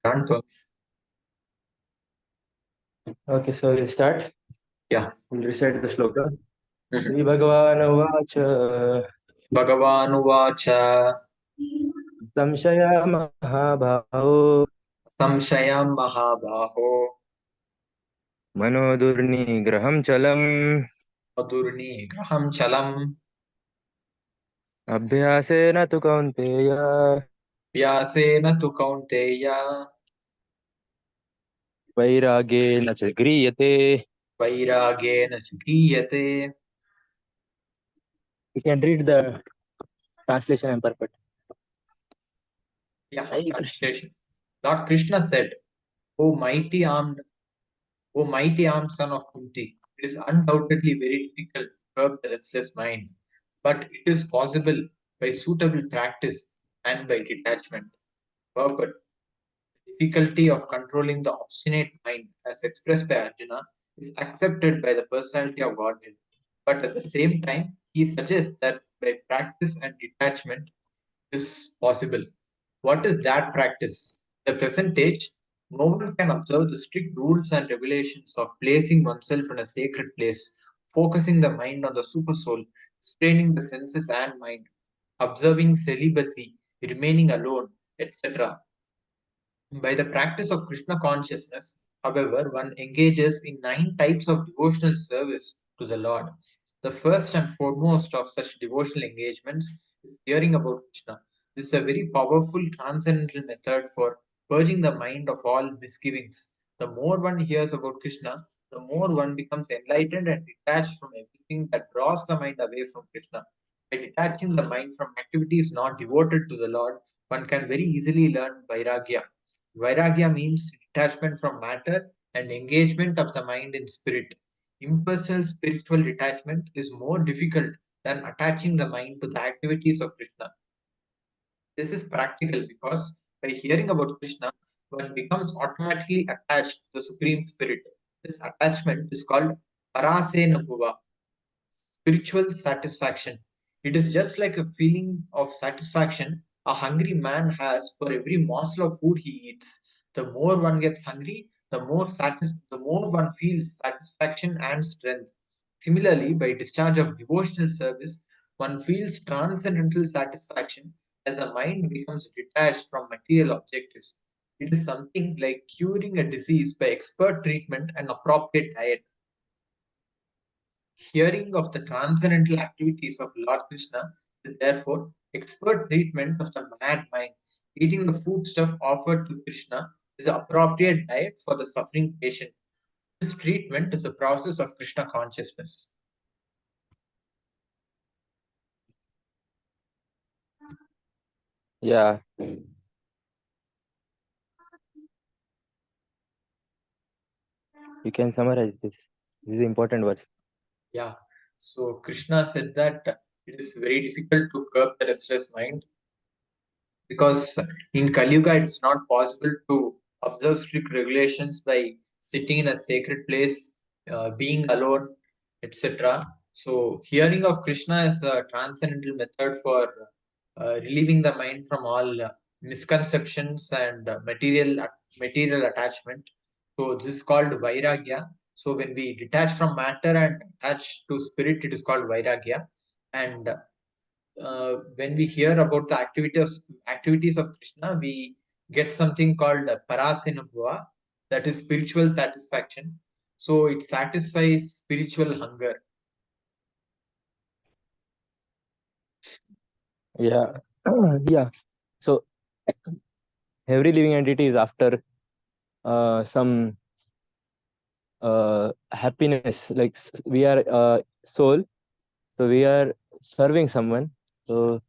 Pronto. Okay, so we'll start. Yeah. We'll recite the sloka. Mhm. Shri Bhagavan Uvacha Bhagavanuvacha Samshaya Mahabhavo Samshayam Mahabaho Manodurnigraham Chalam Madurni Graham Chalam Abhyasena tu Kaunteya Vyasena tu Kaunteya Vairagena cha griyate. Vairagena Chikiyate. You can read the translation and purport. Yeah, Hare Krishna. translation. Lord Krishna said, O mighty armed, O mighty armed son of Kunti, it is undoubtedly very difficult to curb the restless mind, but it is possible by suitable practice and by detachment. Purport. Difficulty of controlling the obstinate mind, as expressed by Arjuna, is accepted by the personality of Godhead. But at the same time, he suggests that by practice and detachment is possible. What is that practice? The present age, no one can observe the strict rules and regulations of placing oneself in a sacred place, focusing the mind on the supersoul, straining the senses and mind, observing celibacy, remaining alone, etc. By the practice of Krishna consciousness, however, one engages in 9 types of devotional service to the Lord. The first and foremost of such devotional engagements is hearing about Krishna. This is a very powerful transcendental method for purging the mind of all misgivings. The more one hears about Krishna, the more one becomes enlightened and detached from everything that draws the mind away from Krishna. By detaching the mind from activities not devoted to the Lord, one can very easily learn Vairagya. Vairagya means detachment from matter and engagement of the mind in spirit. Impersonal spiritual detachment is more difficult than attaching the mind to the activities of Krishna. This is practical because by hearing about Krishna, one becomes automatically attached to the Supreme Spirit. This attachment is called Parasenabhuva, spiritual satisfaction. It is just like a feeling of satisfaction a hungry man has for every morsel of food he eats. The more one gets hungry, the more one feels satisfaction and strength. Similarly, by discharge of devotional service, one feels transcendental satisfaction as the mind becomes detached from material objectives. It is something like curing a disease by expert treatment and appropriate diet. Hearing of the transcendental activities of Lord Krishna is therefore expert treatment of the mad mind. Eating the foodstuff offered to Krishna is the appropriate diet for the suffering patient. This treatment is a process of Krishna consciousness. Yeah, you can summarize this. This is important words. Yeah. So Krishna said that it is very difficult to curb the restless mind because in Kali Yuga it's not possible to observe strict regulations by sitting in a sacred place, being alone, etc. So, hearing of Krishna is a transcendental method for relieving the mind from all misconceptions and material attachment. So, this is called Vairagya. So, when we detach from matter and attach to spirit, it is called Vairagya. And when we hear about the activities of Krishna, we get something called Parasinabhava, that is spiritual satisfaction. So it satisfies spiritual hunger. Yeah, yeah. So every living entity is after some happiness. Like we are soul, so we are serving someone. So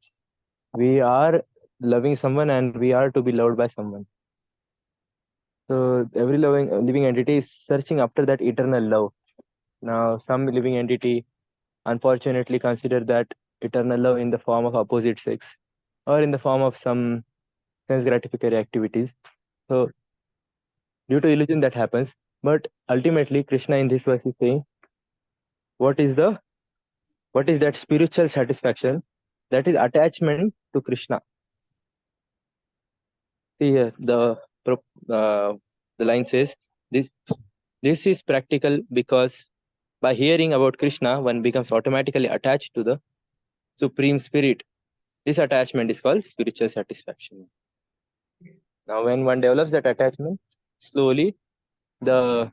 we are loving someone, and we are to be loved by someone. So every living entity is searching after that eternal love. Now, some living entity unfortunately consider that eternal love in the form of opposite sex or in the form of some sense gratificatory activities. So due to illusion that happens, but ultimately Krishna in this verse is saying, what is the what is that spiritual satisfaction? That is attachment to Krishna. See here, the line says this is practical because by hearing about Krishna, one becomes automatically attached to the Supreme Spirit. This attachment is called spiritual satisfaction. Now, when one develops that attachment, slowly that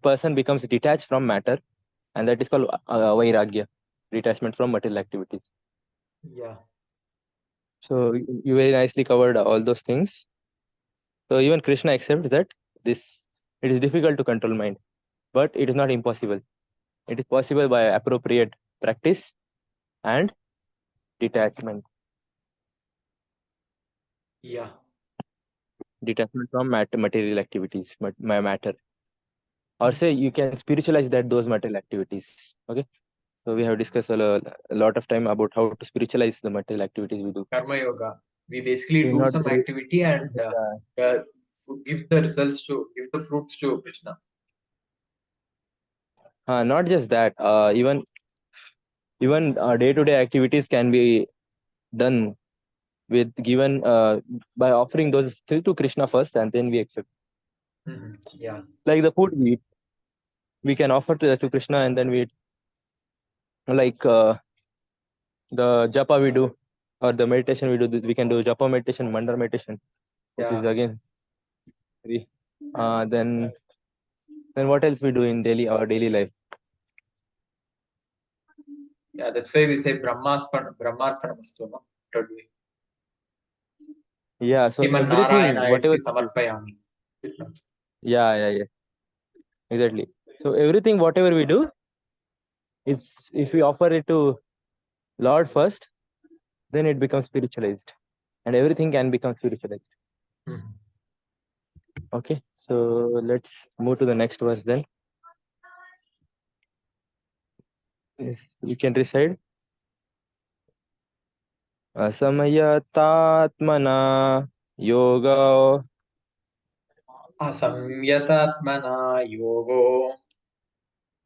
person becomes detached from matter, and that is called vairagya, detachment from material activities. Yeah. So you very nicely covered all those things. So even Krishna accepts that it is difficult to control mind, but it is not impossible. It is possible by appropriate practice and detachment. Yeah. Detachment from material activities, matter. Or say you can spiritualize those material activities. Okay. So we have discussed a lot of time about how to spiritualize the material activities we do. Karma yoga. We basically We do not some very- activity and give the fruits to Krishna. not just that. Even day-to-day activities can be done with given by offering those to Krishna first, and then we accept. Yeah. Like the food we eat, we can offer to Krishna, and then we eat. Like the japa we do, or the meditation we do. We can do japa meditation, mandala meditation, which is again very. Then what else we do in our daily life? Yeah, that's why we say Brahmarpanamastu, no? Third way. Yeah, so Sriman everything, Narayana whatever. Samarpayami. Yeah, exactly. So everything, whatever we do, if we offer it to Lord first, then it becomes spiritualized, and everything can become spiritualized. Okay, so let's move to the next verse then. Yes, you can recite. Asamyatatmana yoga. Asamyatatmana yogo.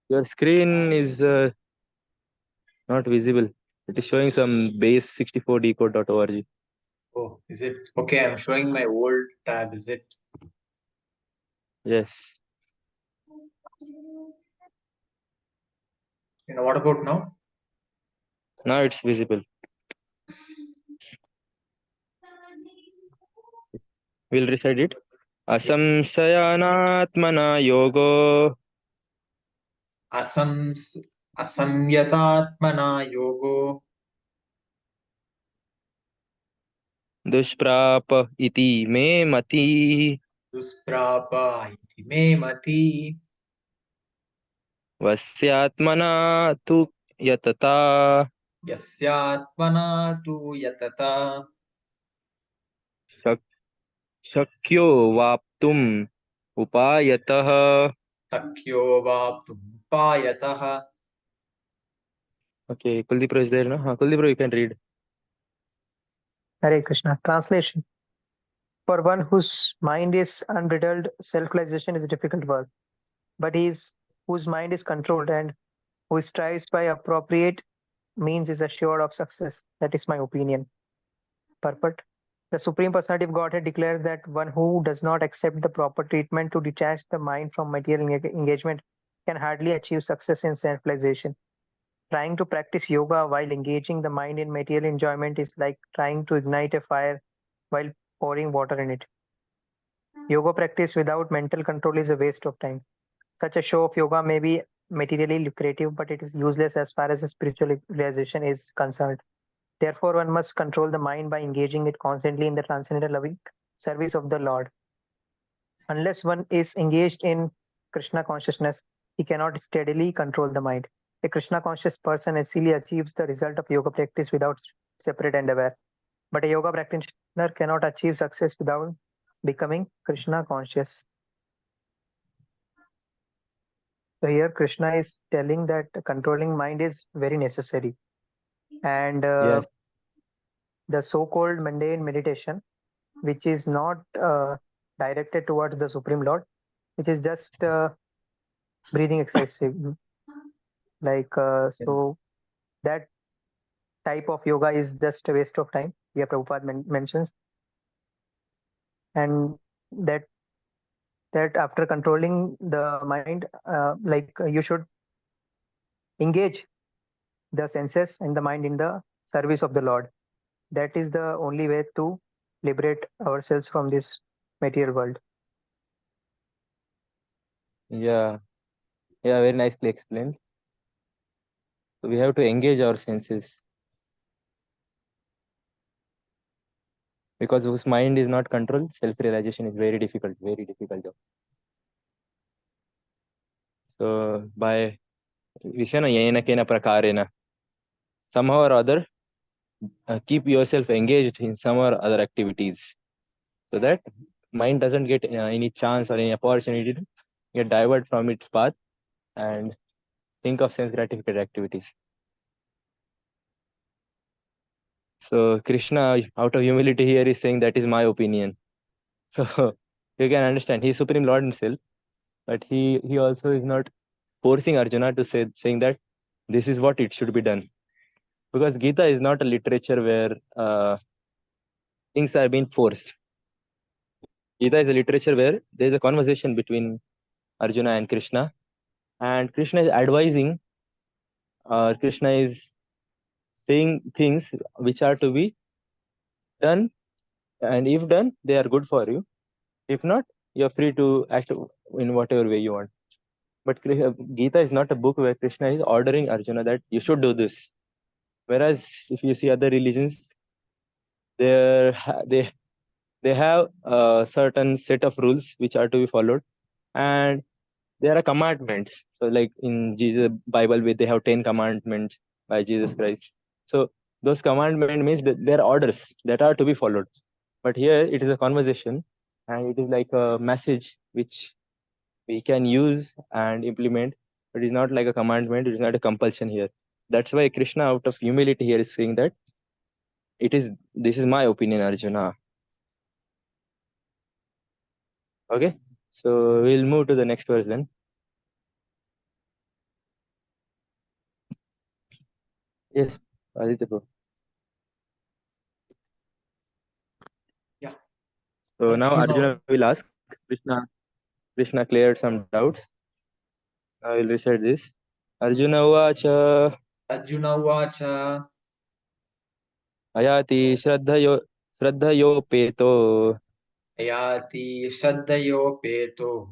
Your screen is not visible. It is showing some base64decode.org. Oh, is it? Okay, I'm showing my old tab, is it? Yes. What about now? Now it's visible. We'll recite it. Asamsayanatmana yogo. Asamyatatmana yogo. Dushprapa iti me mati. Dusprapa iti me mati. Vasyatmana tu yatata. Yasyatmana tu yatata. Shakyo vaptum upayatah. Sakyo vaptum payatah. Okay, Kuldeep is there, no? Kuldeep, you can read. Hare Krishna. Translation. For one whose mind is unbridled, self-realization is a difficult work. But whose mind is controlled and who strives by appropriate means is assured of success. That is my opinion. Purport. The Supreme Personality of Godhead declares that one who does not accept the proper treatment to detach the mind from material engagement can hardly achieve success in self-realization. Trying to practice yoga while engaging the mind in material enjoyment is like trying to ignite a fire while pouring water in it. Yoga practice without mental control is a waste of time. Such a show of yoga may be materially lucrative, but it is useless as far as spiritual realization is concerned. Therefore, one must control the mind by engaging it constantly in the transcendental loving service of the Lord. Unless one is engaged in Krishna consciousness, he cannot steadily control the mind. A Krishna conscious person easily achieves the result of yoga practice without separate endeavor. But a yoga practitioner cannot achieve success without becoming Krishna conscious. So here Krishna is telling that controlling mind is very necessary. And Yes. the so-called mundane meditation, which is not directed towards the Supreme Lord, which is just breathing exercise. Like, so that type of yoga is just a waste of time. Yeah, Prabhupada mentions. And that after controlling the mind, you should engage the senses and the mind in the service of the Lord. That is the only way to liberate ourselves from this material world. Yeah, very nicely explained. So we have to engage our senses, because whose mind is not controlled, self-realization is very difficult, very difficult job. So by Vishana Yena Kena Prakarena, somehow or other, keep yourself engaged in some or other activities, so that mind doesn't get any chance or any opportunity to get divert from its path and think of sense gratificatory activities. So Krishna, out of humility here, is saying that is my opinion. So you can understand, he is Supreme Lord himself, but he also is not forcing Arjuna to saying that this is what it should be done. Because Gita is not a literature where things are being forced. Gita is a literature where there is a conversation between Arjuna and Krishna, and Krishna is advising, Krishna is saying things which are to be done, and if done, they are good for you. If not, you're free to act in whatever way you want. But Gita is not a book where Krishna is ordering Arjuna that you should do this. Whereas if you see other religions, they have a certain set of rules which are to be followed, and there are commandments. So like in Jesus Bible, where they have 10 commandments by Jesus Christ. So those commandments means that there are orders that are to be followed. But here it is a conversation, and it is like a message which we can use and implement. It is not like a commandment, it is not a compulsion here. That's why Krishna, out of humility here, is saying that this is my opinion, Arjuna. Okay, so we'll move to the next verse then. Yes, Aditya bro. Yeah. So now Arjuna will ask. Krishna cleared some doubts. I will recite this. Arjuna uvacha Arjuna Uvacha ayati shraddhayopeto Ayati Shraddhayopeto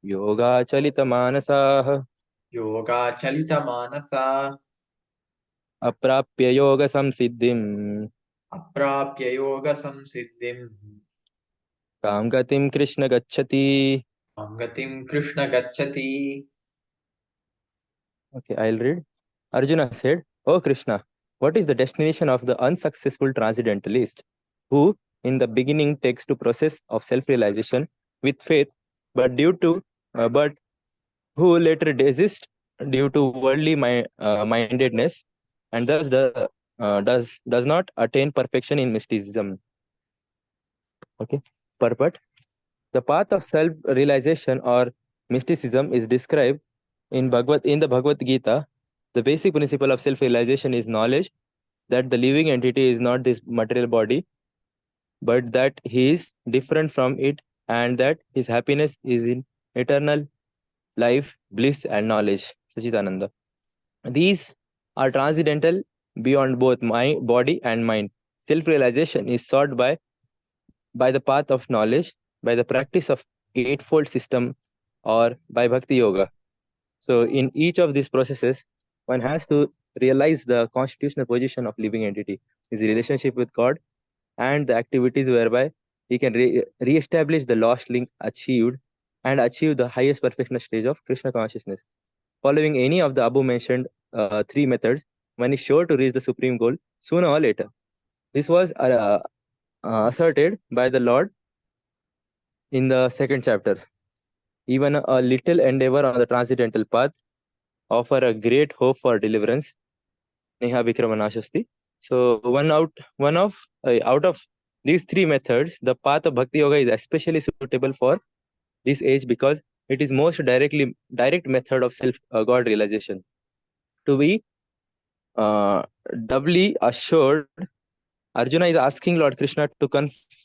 yoga chalita manasah Yoga Chalita Manasa aprapya yoga samsiddhim Aprapya Yoga Samsiddhim kam gatim Krishna gacchati. Gatim Krishna Gacchati. Okay, I'll read. Arjuna said, "O Krishna, what is the destination of the unsuccessful transcendentalist who, in the beginning, takes to process of self-realization with faith, but but who later desists due to worldly mindedness, and thus does not attain perfection in mysticism?" Okay, purport. The path of self-realization or mysticism is described in the Bhagavad Gita. The basic principle of self-realization is knowledge that the living entity is not this material body, but that he is different from it, and that his happiness is in eternal life, bliss, and knowledge. Sachidananda. These are transcendental beyond both my body and mind. Self-realization is sought by the path of knowledge, by the practice of eightfold system, or by bhakti yoga. So in each of these processes, one has to realize the constitutional position of living entity, his relationship with God, and the activities whereby he can re-establish the lost link achieved and achieve the highest perfectional stage of Krishna consciousness. Following any of the above mentioned three methods, one is sure to reach the supreme goal sooner or later. This was asserted by the Lord in the second chapter. Even a little endeavor on the transcendental path offer a great hope for deliverance. Neha Vikramanashasti. So out of these three methods, the path of Bhakti Yoga is especially suitable for this age because it is most direct method of self God realization. To be doubly assured, Arjuna is asking Lord Krishna to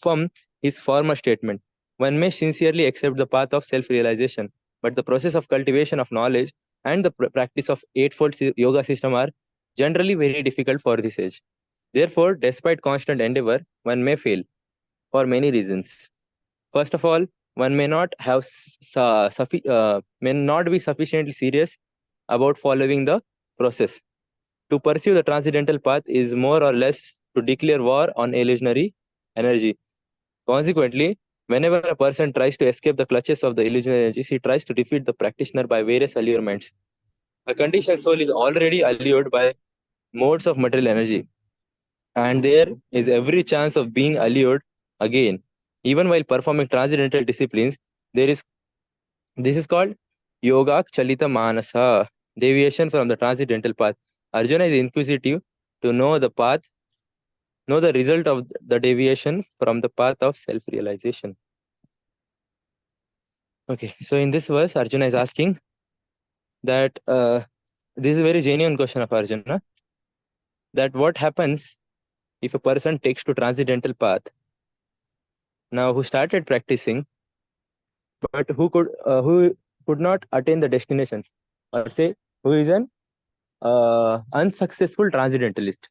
confirm his former statement. One may sincerely accept the path of self-realization, but the process of cultivation of knowledge and the practice of eightfold yoga system are generally very difficult for this age. Therefore, despite constant endeavor, one may fail for many reasons. First of all, one may not have may not be sufficiently serious about following the process. To pursue the transcendental path is more or less to declare war on illusionary energy. Consequently, whenever a person tries to escape the clutches of the illusionary energies, he tries to defeat the practitioner by various allurements. A conditioned soul is already allured by modes of material energy, and there is every chance of being allured again. Even while performing transcendental disciplines, this is called yoga chalita manasa, deviation from the transcendental path. Arjuna is inquisitive to know the path, know the result of the deviation from the path of self-realization. Okay, so in this verse, Arjuna is asking that this is a very genuine question of Arjuna, that what happens if a person takes to transcendental path, now who started practicing, but who could not attain the destination, or say who is an unsuccessful transcendentalist.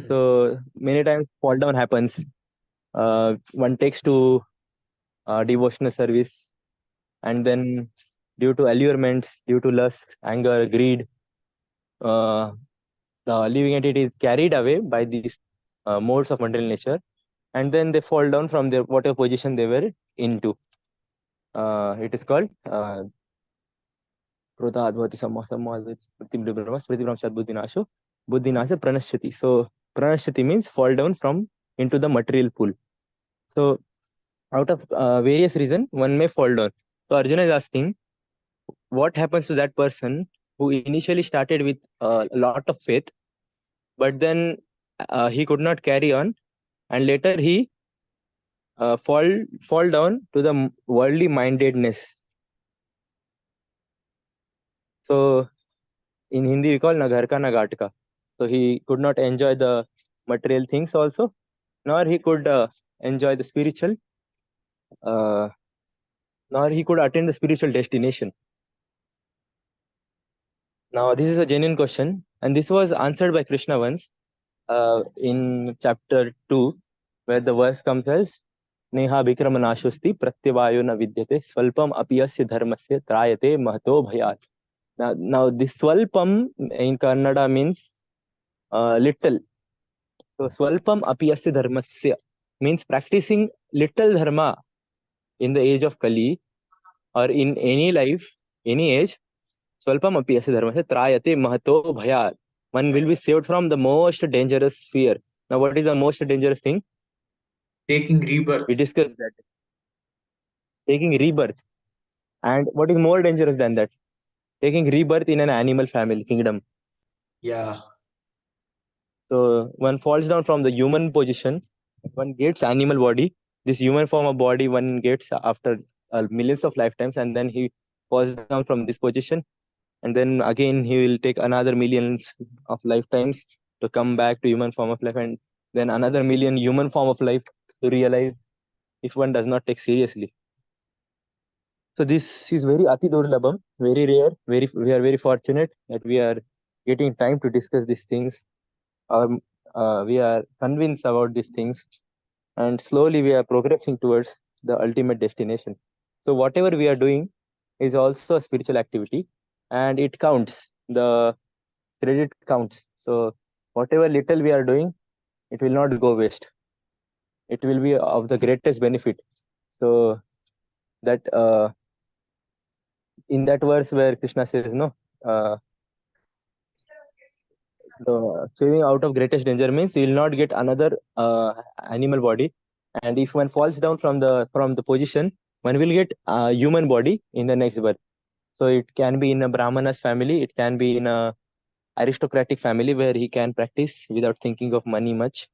So many times fall down happens. One takes to devotional service, and then due to allurements, due to lust, anger, greed, the living entity is carried away by these modes of material nature, and then they fall down from their whatever position they were into. It is called buddhinasha pranashyati. So pranashyati means fall down from into the material pool. So out of various reasons, one may fall down. So Arjuna is asking, what happens to that person who initially started with a lot of faith, but then he could not carry on, and later he fall down to the worldly mindedness. So in Hindi we call na ghar ka na ghat ka. So he could not enjoy the material things also, nor he could enjoy the spiritual, nor he could attain the spiritual destination. Now this is a genuine question, and this was answered by Krishna once in chapter 2, where the verse comes as Neha Vikrama Nashusti Pratyavayo na vidyate Swalpam apiyasya dharmasya trayate mahato bhayat. Now this Swalpam in Kannada means little. So Swalpam apiyasya dharmasya means practicing little dharma in the age of Kali or in any life, any age. Swalpam apiyasya dharmasya trayate mahato bhayat. One will be saved from the most dangerous fear. Now, what is the most dangerous thing? Taking rebirth. We discussed that. Taking rebirth. And what is more dangerous than that? Taking rebirth in an animal family kingdom. Yeah. So one falls down from the human position, one gets animal body. This human form of body one gets after millions of lifetimes, and then he falls down from this position, and then again he will take another millions of lifetimes to come back to human form of life, and then another million human form of life to realize, if one does not take seriously. So this is very ati durlabham, very rare. We are very fortunate that we are getting time to discuss these things. We are convinced about these things, and slowly we are progressing towards the ultimate destination. So whatever we are doing is also a spiritual activity, and it counts. The credit counts. So whatever little we are doing, it will not go waste. It will be of the greatest benefit. So that in that verse where Krishna says, no, the swimming out of greatest danger means you will not get another animal body, and if one falls down from the position, one will get a human body in the next birth. So it can be in a brahmana's family, it can be in a aristocratic family where he can practice without thinking of money much.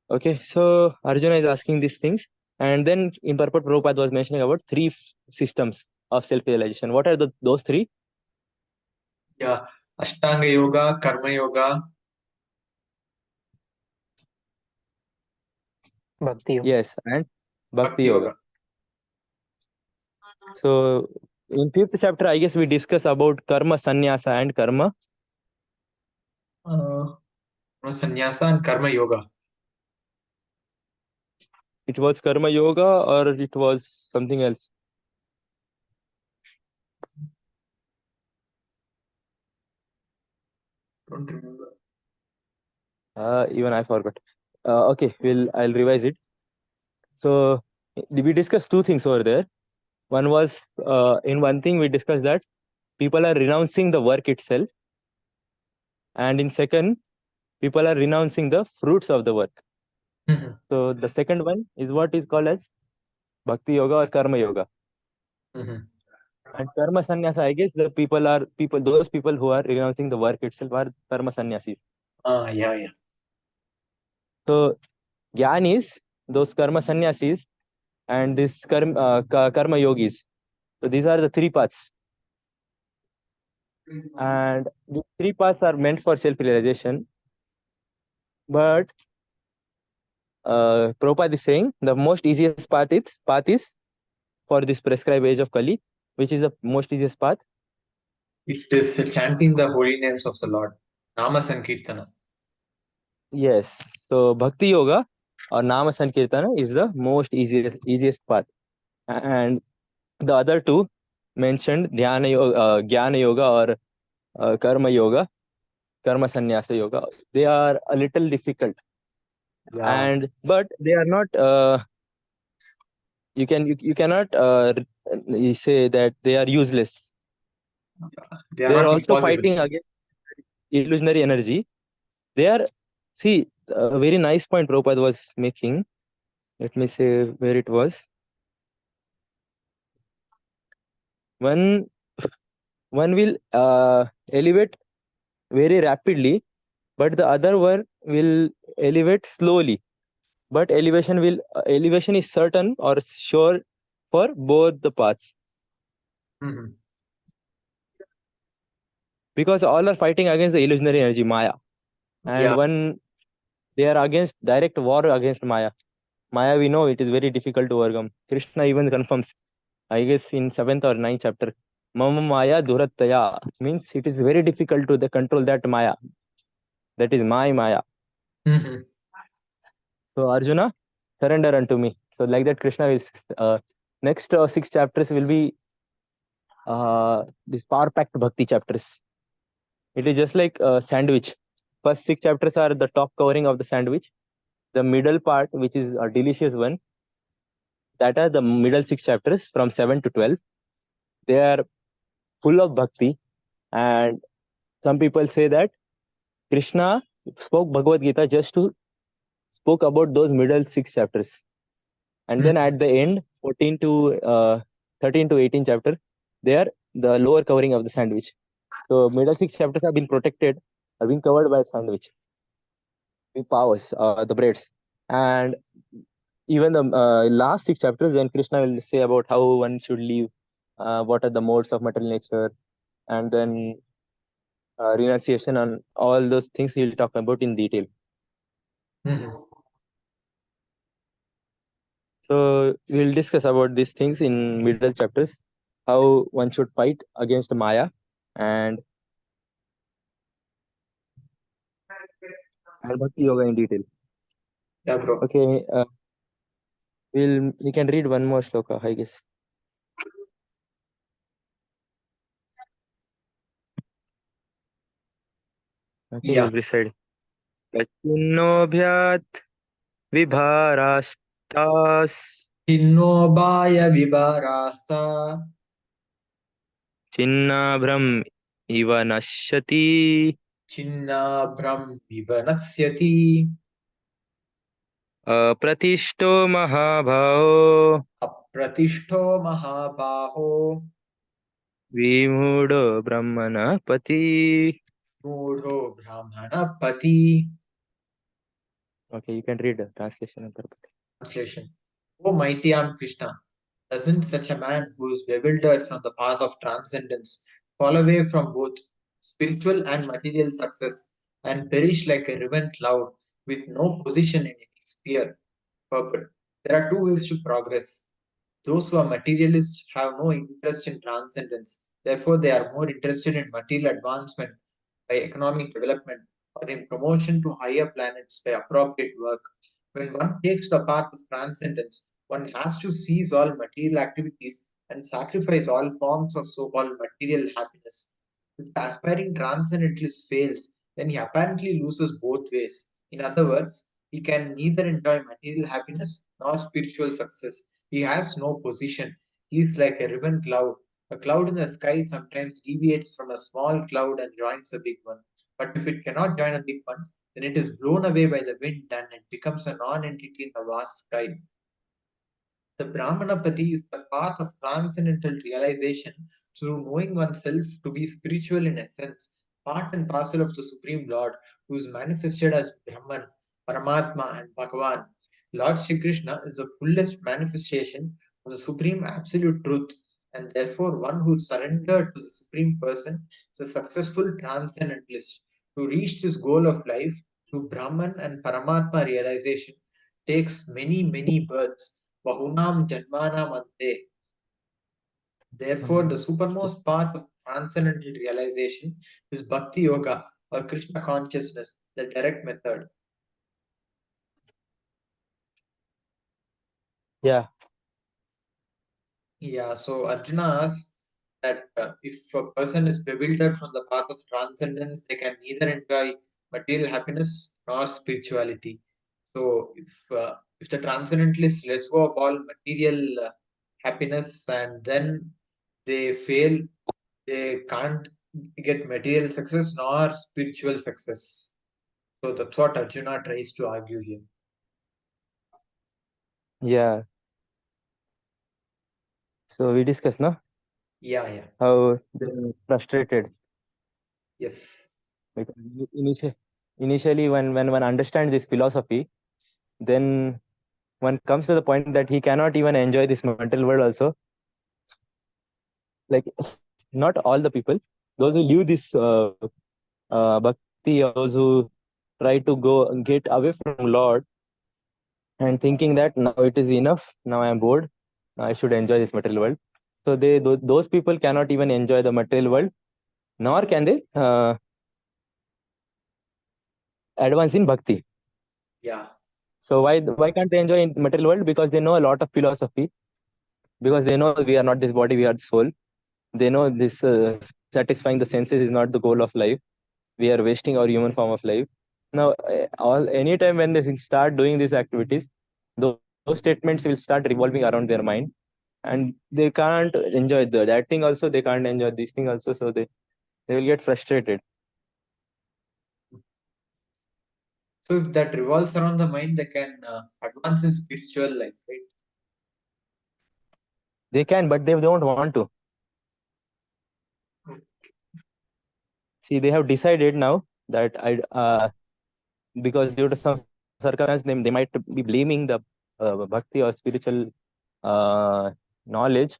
Okay, so Arjuna is asking these things, and then in purport Prabhupada was mentioning about three systems of self-realization. What are those three? Yeah, Ashtanga Yoga, Karma Yoga. Bhakti Yoga. Yes, and Bhakti Bhakti Yoga. Yoga. So in fifth chapter, I guess we discuss about karma sannyasa and karma. Sannyasa and Karma Yoga. It was karma yoga or it was something else? Don't remember. Even I forgot. Okay, I'll revise it. So we discussed two things over there. One was in one thing we discussed that people are renouncing the work itself, and in second, people are renouncing the fruits of the work. Mhm. So the second one is what is called as bhakti yoga or karma yoga. Mhm. And karma sannyasa, I guess those people who are renouncing the work itself are karma sannyasis. Yeah. So Gyanis, those karma sannyasis, and this karma yogis. So these are the three paths. And the three paths are meant for self-realization. But Prabhupada is saying the most easiest path is for this prescribed age of Kali, which is the most easiest path. It is chanting the holy names of the Lord. Nama Sankirtana. Yes. So Bhakti Yoga or Nama Sankirtana is the most easiest path. And the other two mentioned Dhyana Yoga, Jnana Yoga or Karma Yoga, Karma Sannyasa Yoga. They are a little difficult. Yeah. But they are not you cannot say that they are useless. They are They are not also impossible. fighting against illusionary energy. They are, see, a very nice point Prabhupada was making. Let me say where it was. One will elevate very rapidly, but the other one will elevate slowly. But elevation is certain or sure for both the paths, Mhm. because all are fighting against the illusionary energy Maya, and Yeah. they are against direct war against Maya. Maya, we know it is very difficult to overcome. Krishna even confirms, I guess in 7th or 9th chapter, Mama Maya Durattaya, means it is very difficult to control that Maya. That is my Maya. Mhm. So Arjuna, surrender unto me. So like that, Krishna is next 6 chapters will be the power packed bhakti chapters. It is just like a sandwich. First 6 chapters are the top covering of the sandwich. The middle part, which is a delicious one, that are the middle 6 chapters from 7 to 12. They are full of bhakti, and some people say that Krishna spoke Bhagavad Gita just to spoke about those middle 6 chapters, and then Mhm. at the end 14 to 13 to 18 chapter, they are the lower covering of the sandwich. So middle 6 chapters have been protected, have been covered by sandwich, the powers, the breads, and even the last 6 chapters, then Krishna will say about how one should live, what are the modes of material nature, and then renunciation, and all those things he'll talk about in detail. Mhm. So we'll discuss about these things in middle chapters, how one should fight against Maya, and Bhakti Yoga in detail. Yeah, bro. Okay, we can read one more shloka, I guess. Okay, Yeah. we'll recite. Kachinobhyat vibharastas Chinnobaya Vibarasa. chinnabhram iva nashyati Chinnabhram Vibanasyati. pratishto mahabhao Apratishto Mahabaho. vimudo brahmanapati. Mudho Brahmana Pati. Okay, you can read the translation. Translation. O mighty armed Krishna, doesn't such a man who is bewildered from the path of transcendence fall away from both spiritual and material success, and perish like a riven cloud with no position in any sphere. Purport. There are two ways to progress. Those who are materialists have no interest in transcendence. Therefore, they are more interested in material advancement by economic development or in promotion to higher planets by appropriate work. When one takes the path of transcendence, one has to cease all material activities and sacrifice all forms of so called material happiness. If the aspiring transcendentalist fails, then he apparently loses both ways. In other words, he can neither enjoy material happiness nor spiritual success. He has no position. He is like a riven cloud. A cloud in the sky sometimes deviates from a small cloud and joins a big one. But if it cannot join a big one, then it is blown away by the wind and it becomes a non-entity in the vast sky. The Brahmanapati is the path of transcendental realization through knowing oneself to be spiritual in essence, part and parcel of the Supreme Lord, who is manifested as Brahman, Paramatma, and Bhagavan. Lord Shri Krishna is the fullest manifestation of the Supreme Absolute Truth, and therefore one who surrendered to the Supreme Person is a successful transcendentalist. To reach this goal of life through Brahman and Paramatma realization takes many, many births. Bahunam Janmanam Ante. Therefore, the supermost path of transcendental realization is Bhakti Yoga or Krishna consciousness, the direct method. Yeah. Yeah, so Arjuna asks that if a person is bewildered from the path of transcendence, they can neither enjoy material happiness nor spirituality. So, if the transcendentalist lets go of all material happiness and then they fail, they can't get material success nor spiritual success. So that's what Arjuna tries to argue here. Yeah. So we discussed, no? Yeah. How they're frustrated. Yes. Because initially, when one understands this philosophy, then one comes to the point that he cannot even enjoy this material world also. Like, not all the people, those who live this bhakti, or those who try to go get away from Lord and thinking that now it is enough, now I am bored, I should enjoy this material world. So those people cannot even enjoy the material world, nor can they advance in bhakti. Yeah. So why can't they enjoy in material world? Because they know a lot of philosophy. Because they know we are not this body, we are the soul. They know this satisfying the senses is not the goal of life. We are wasting our human form of life. Now, anytime when they start doing these activities, those statements will start revolving around their mind, and they can't enjoy that thing also. They can't enjoy this thing also. So they will get frustrated. So if that revolves around the mind, they can advance in spiritual life, right? They can, but they don't want to. See, they have decided now that because due to some circumstance, they might be blaming the bhakti or spiritual knowledge.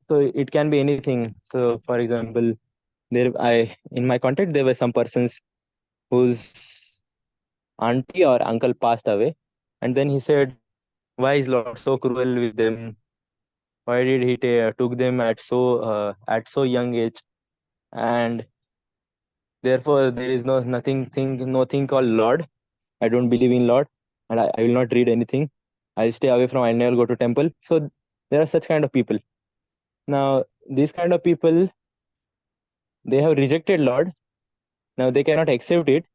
So it can be anything. So, for example, in my contact there were some persons whose auntie or uncle passed away, and then he said, "Why is Lord so cruel with them? Why did he took them at so young age?" And therefore, there is nothing called Lord. I don't believe in Lord, and I will not read anything. I'll stay away from. I'll never go to temple. So there are such kind of people. Now, these kind of people, they have rejected Lord. Now they cannot accept it,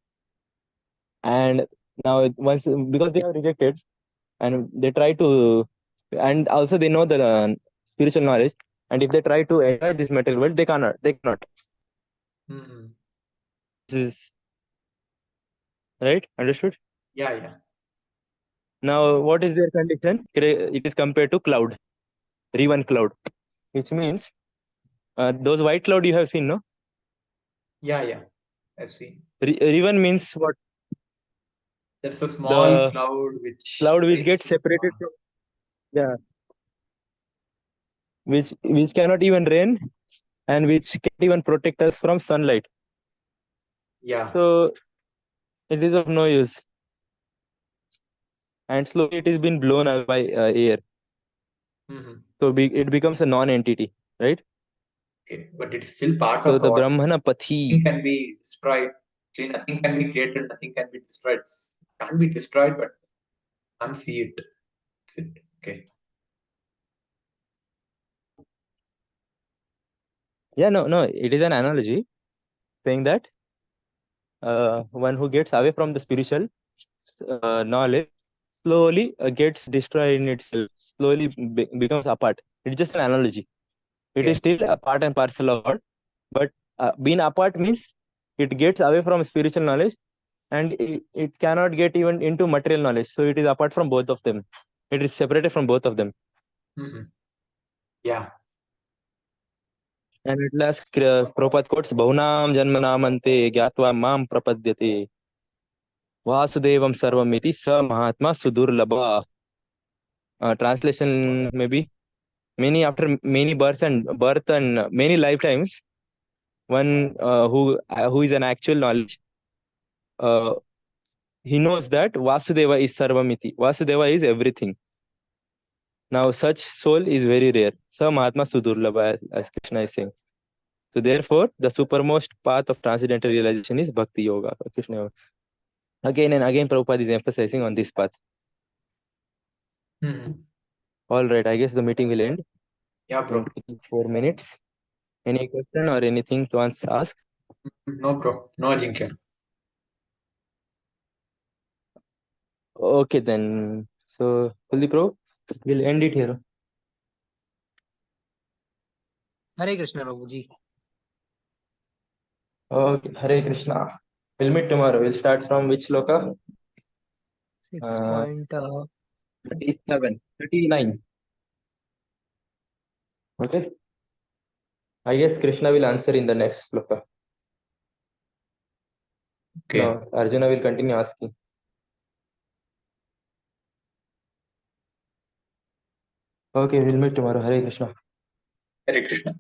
and now once because they have rejected, and they try to, and also they know the spiritual knowledge, and if they try to enjoy this material world, they cannot. They cannot. Mm-hmm. This is right. Understood. Yeah. Now, what is their condition? It is compared to cloud, Riven cloud, which means those white cloud you have seen, no? Yeah. I've seen. Riven means what? There's a small The cloud which cloud which tries gets to. separated from, yeah, which cannot even rain, and which can't even protect us from sunlight. Yeah. So it is of no use. And slowly it is been blown away by air. Mhm. So it becomes a non-entity, right? Okay. But it's still part So of the the Brahmana Nothing Pathi. can be destroyed. Actually, nothing can be created, nothing can be destroyed. It can't be destroyed, but unsee it. That's it. Okay. Yeah, no, it is an analogy saying that one who gets away from the spiritual knowledge slowly gets destroyed in itself, slowly becomes apart. It's just an analogy. It is Okay. still a part and parcel of God, but being apart means it gets away from spiritual knowledge and it cannot get even into material knowledge. So it is apart from both of them. It is separated from both of them. Mhm. Yeah. And at last, Prabhupada quotes, Bahunam Janmanamante Gyatva Mam Prapadyate Vasudevam Sarvamiti Sa Mahatma Sudurlabha. Translation maybe many after many birth and many lifetimes, one who is an actual knowledge, uh, he knows that Vasudeva is Sarvamiti. Vasudeva is everything. Now such soul is very rare. Sa Mahatma Sudurlabha, as Krishna is saying. So therefore, the supermost path of transcendental realization is Bhakti Yoga. Krishna. Again and again, Prabhupada is emphasizing on this path. Mhm. All right, I guess the meeting will end Yeah, in bro. 4 minutes. Any question or anything to ask? No, bro. No, Ajinkya. Okay, then. So, Kuldeep Bro, we'll end it here. Hare Krishna, Prabhuji. Okay, Hare Krishna. We'll meet tomorrow. We'll start from which sloka? 6 Uh, point 37, 39. Okay. I guess Krishna will answer in the next sloka. Okay. No, Arjuna will continue asking. Okay, we'll meet tomorrow. Hare Krishna. Hare Krishna.